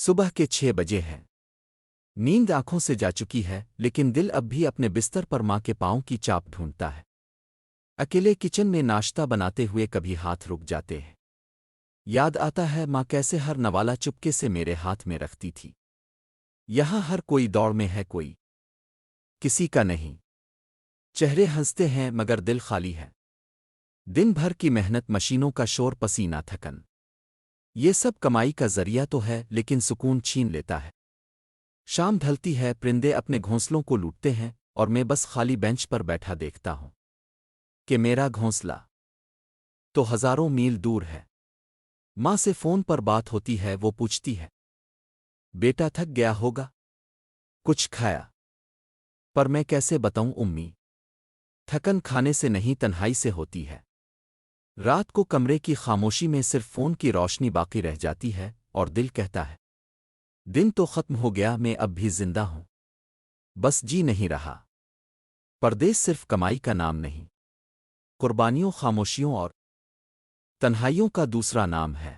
صبح کے 6 بجے ہیں۔ نیند آنکھوں سے جا چکی ہے، لیکن دل اب بھی اپنے بستر پر ماں کے پاؤں کی چاپ ڈھونڈتا ہے۔ اکیلے کچن میں ناشتہ بناتے ہوئے کبھی ہاتھ رک جاتے ہیں۔ یاد آتا ہے ماں کیسے ہر نوالا چپکے سے میرے ہاتھ میں رکھتی تھی۔ یہاں ہر کوئی دوڑ میں ہے، کوئی کسی کا نہیں۔ چہرے ہنستے ہیں مگر دل خالی ہے۔ دن بھر کی محنت، مشینوں کا شور، پسینہ، تھکن، یہ سب کمائی کا ذریعہ تو ہے، لیکن سکون چھین لیتا ہے۔ شام ڈھلتی ہے، پرندے اپنے گھونسلوں کو لوٹتے ہیں، اور میں بس خالی بینچ پر بیٹھا دیکھتا ہوں کہ میرا گھونسلہ تو ہزاروں میل دور ہے۔ ماں سے فون پر بات ہوتی ہے، وہ پوچھتی ہے، بیٹا تھک گیا ہوگا، کچھ کھایا؟ پر میں کیسے بتاؤں امی، تھکن کھانے سے نہیں، تنہائی سے ہوتی ہے۔ رات کو کمرے کی خاموشی میں صرف فون کی روشنی باقی رہ جاتی ہے، اور دل کہتا ہے دن تو ختم ہو گیا، میں اب بھی زندہ ہوں، بس جی نہیں رہا۔ پردیس صرف کمائی کا نام نہیں، قربانیوں، خاموشیوں اور تنہائیوں کا دوسرا نام ہے۔